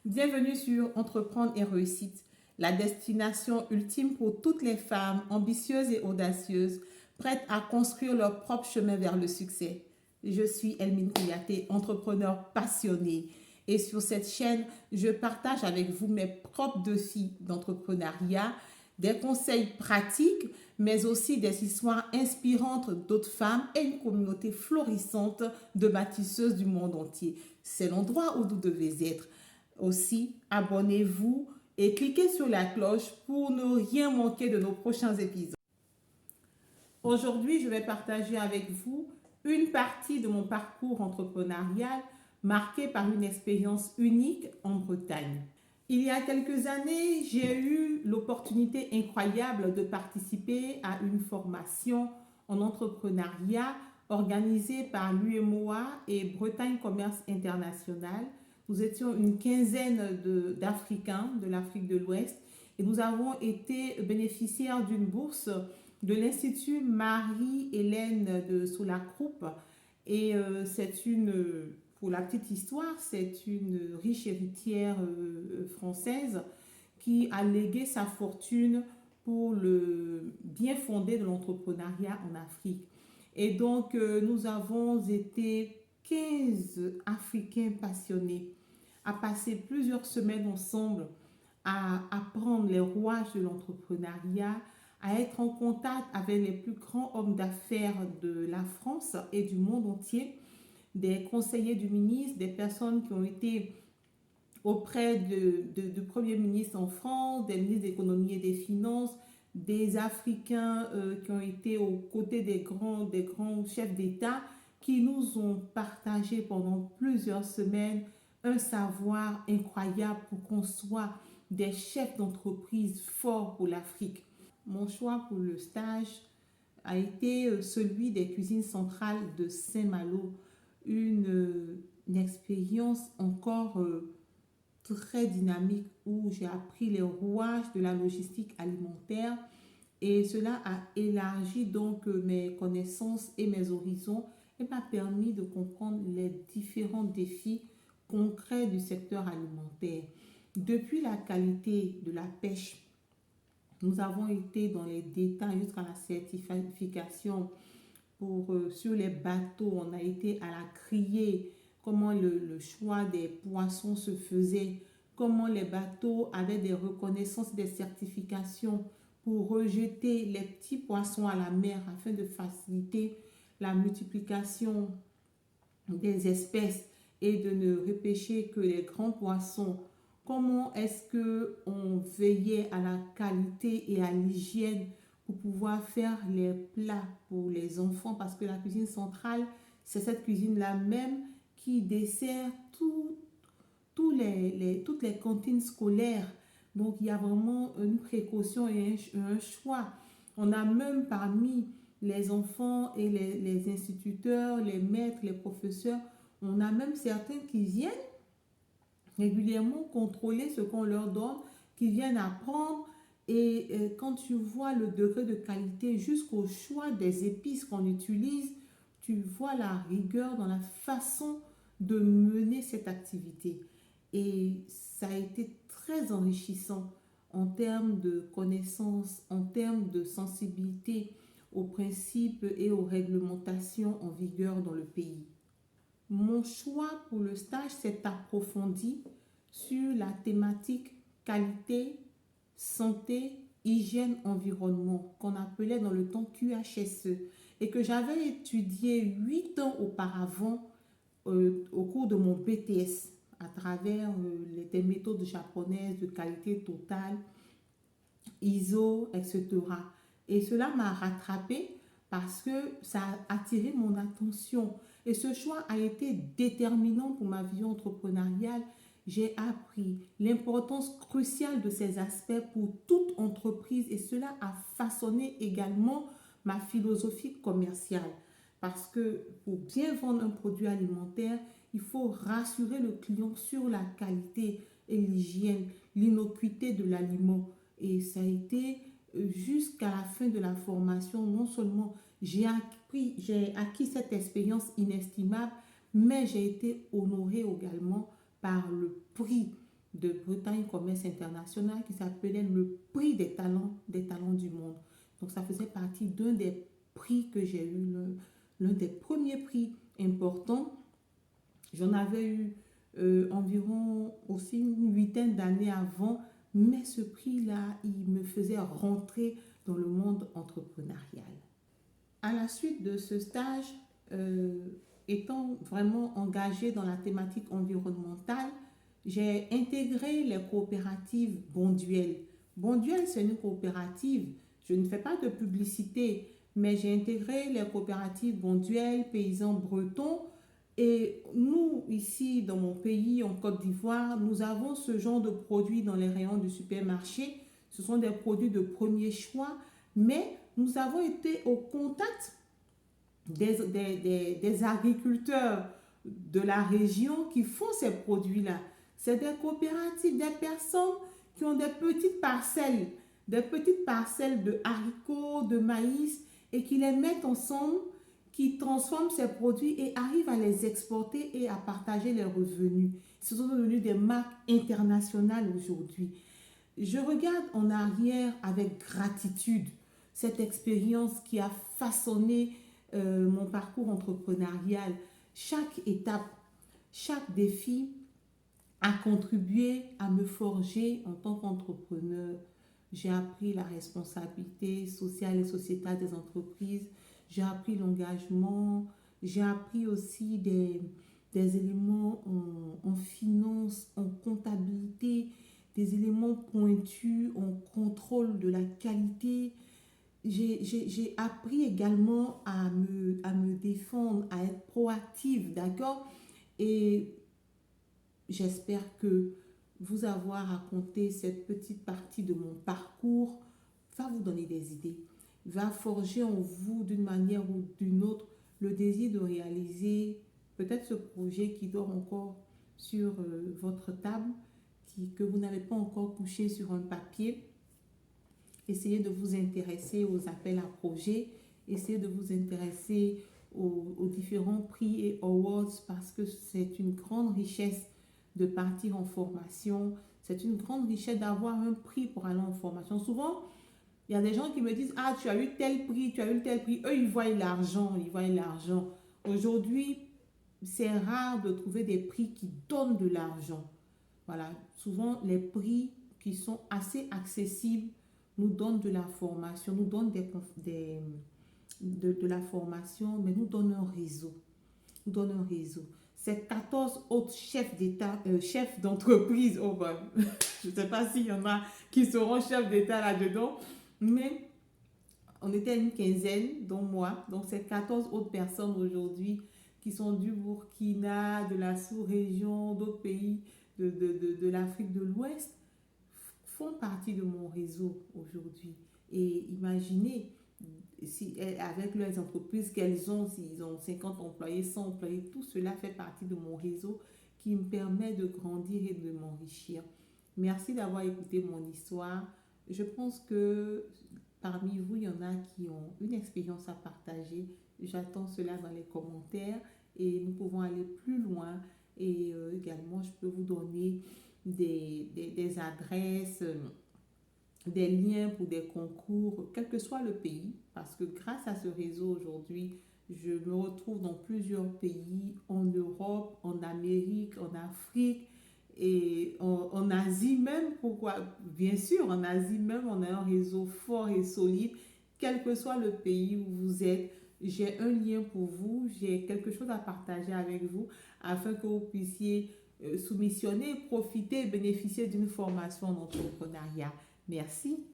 Bienvenue sur Entreprendre et Réussite, la destination ultime pour toutes les femmes ambitieuses et audacieuses, prêtes à construire leur propre chemin vers le succès. Je suis Elmine Kouyaté, entrepreneur passionnée. Et sur cette chaîne, je partage avec vous mes propres défis d'entrepreneuriat, des conseils pratiques, mais aussi des histoires inspirantes d'autres femmes et une communauté florissante de bâtisseuses du monde entier. C'est l'endroit où vous devez être. Aussi, abonnez-vous et cliquez sur la cloche pour ne rien manquer de nos prochains épisodes. Aujourd'hui, je vais partager avec vous une partie de mon parcours entrepreneurial marqué par une expérience unique en Bretagne. Il y a quelques années, j'ai eu l'opportunité incroyable de participer à une formation en entrepreneuriat organisée par l'UMOA et Bretagne Commerce International. Nous étions une quinzaine d'Africains de l'Afrique de l'Ouest et nous avons été bénéficiaires d'une bourse de l'Institut Marie-Hélène de Soulacroupe. Et pour la petite histoire, c'est une riche héritière française qui a légué sa fortune pour le bien fondé de l'entrepreneuriat en Afrique. Et donc, nous avons été 15 Africains passionnés à passer plusieurs semaines ensemble à apprendre les rouages de l'entrepreneuriat, à être en contact avec les plus grands hommes d'affaires de la France et du monde entier, des conseillers du ministre, des personnes qui ont été auprès du Premier ministre en France, des ministres de l'économie et des finances, des Africains qui ont été aux côtés des grands chefs d'État qui nous ont partagé pendant plusieurs semaines un savoir incroyable pour qu'on soit des chefs d'entreprise forts pour l'Afrique. Mon choix pour le stage a été celui des cuisines centrales de Saint-Malo, une expérience encore très dynamique où j'ai appris les rouages de la logistique alimentaire et cela a élargi donc mes connaissances et mes horizons et m'a permis de comprendre les différents défis concrets du secteur alimentaire. Depuis la qualité de la pêche, nous avons été dans les détails jusqu'à la certification sur les bateaux. On a été à la criée, comment le choix des poissons se faisait, comment les bateaux avaient des reconnaissances, des certifications pour rejeter les petits poissons à la mer afin de faciliter la multiplication des espèces et de ne repêcher que les grands poissons. Comment est-ce qu'on veillait à la qualité et à l'hygiène pour pouvoir faire les plats pour les enfants, parce que la cuisine centrale, c'est cette cuisine-là même qui dessert toutes les cantines scolaires. Donc, il y a vraiment une précaution et un choix. On a même parmi les enfants et les instituteurs, les maîtres, les professeurs, on a même certains qui viennent régulièrement contrôler ce qu'on leur donne, qui viennent apprendre. Et quand tu vois le degré de qualité jusqu'au choix des épices qu'on utilise, tu vois la rigueur dans la façon de mener cette activité. Et ça a été très enrichissant en termes de connaissances, en termes de sensibilité aux principes et aux réglementations en vigueur dans le pays. Mon choix pour le stage s'est approfondi sur la thématique qualité, santé, hygiène, environnement, qu'on appelait dans le temps QHSE, et que j'avais étudié 8 ans auparavant au cours de mon BTS à travers des méthodes japonaises de qualité totale, ISO, etc. Et cela m'a rattrapé parce que ça a attiré mon attention. Et ce choix a été déterminant pour ma vie entrepreneuriale. J'ai appris l'importance cruciale de ces aspects pour toute entreprise et cela a façonné également ma philosophie commerciale. Parce que pour bien vendre un produit alimentaire, il faut rassurer le client sur la qualité et l'hygiène, l'innocuité de l'aliment. Et ça a été jusqu'à la fin de la formation, non seulement j'ai acquis cette expérience inestimable, mais j'ai été honorée également par le prix de Bretagne Commerce International qui s'appelait le prix des talents du monde. Donc ça faisait partie d'un des prix que j'ai eu, l'un des premiers prix importants. J'en avais eu environ aussi une huitaine d'années avant, mais ce prix-là, il me faisait rentrer dans le monde entrepreneurial. À la suite de ce stage, étant vraiment engagée dans la thématique environnementale, j'ai intégré les coopératives Bonduel. Bonduel, c'est une coopérative. Je ne fais pas de publicité, mais j'ai intégré les coopératives Bonduel, paysans bretons. Et nous, ici, dans mon pays, en Côte d'Ivoire, nous avons ce genre de produits dans les rayons du supermarché. Ce sont des produits de premier choix, mais nous avons été au contact des agriculteurs de la région qui font ces produits-là. C'est des coopératives, des personnes qui ont des petites parcelles de haricots, de maïs, et qui les mettent ensemble, qui transforment ces produits et arrivent à les exporter et à partager les revenus. Ce sont devenus des marques internationales aujourd'hui. Je regarde en arrière avec gratitude cette expérience qui a façonné mon parcours entrepreneurial. Chaque étape, chaque défi a contribué à me forger en tant qu'entrepreneur. J'ai appris la responsabilité sociale et sociétale des entreprises. J'ai appris l'engagement. J'ai appris aussi des éléments en finance, en comptabilité, des éléments pointus en contrôle de la qualité. J'ai appris également à me défendre, à être proactive, d'accord? Et j'espère que vous avoir raconté cette petite partie de mon parcours va vous donner des idées, va forger en vous d'une manière ou d'une autre le désir de réaliser peut-être ce projet qui dort encore sur votre table, que vous n'avez pas encore couché sur un papier. Essayez de vous intéresser aux appels à projets, essayez de vous intéresser aux différents prix et awards parce que c'est une grande richesse de partir en formation. C'est une grande richesse d'avoir un prix pour aller en formation. Souvent, il y a des gens qui me disent « Ah, tu as eu tel prix, tu as eu tel prix. » Eux, ils voient l'argent, ils voient l'argent. Aujourd'hui, c'est rare de trouver des prix qui donnent de l'argent. Voilà, souvent les prix qui sont assez accessibles nous donnent de la formation, nous donnent de la formation, mais nous donnent un réseau. Nous donnent un réseau. Ces 14 autres chefs d'État, chefs d'entreprise, oh ben, je ne sais pas s'il y en a qui seront chefs d'État là-dedans, mais on était une quinzaine, dont moi. Donc, ces 14 autres personnes aujourd'hui qui sont du Burkina, de la sous-région, d'autres pays de l'Afrique de l'Ouest, font partie de mon réseau aujourd'hui. Et imaginez, si, avec leurs entreprises qu'elles ont, s'ils ont 50 employés, 100 employés, tout cela fait partie de mon réseau qui me permet de grandir et de m'enrichir. Merci d'avoir écouté mon histoire. Je pense que parmi vous, il y en a qui ont une expérience à partager. J'attends cela dans les commentaires et nous pouvons aller plus loin. Et également, je peux vous donner des adresses, des liens pour des concours, quel que soit le pays, parce que grâce à ce réseau aujourd'hui, je me retrouve dans plusieurs pays, en Europe, en Amérique, en Afrique et en Asie même. Pourquoi? Bien sûr, en Asie même, on a un réseau fort et solide, quel que soit le pays où vous êtes. J'ai un lien pour vous, j'ai quelque chose à partager avec vous afin que vous puissiez soumissionner, profiter, bénéficier d'une formation en entrepreneuriat. Merci.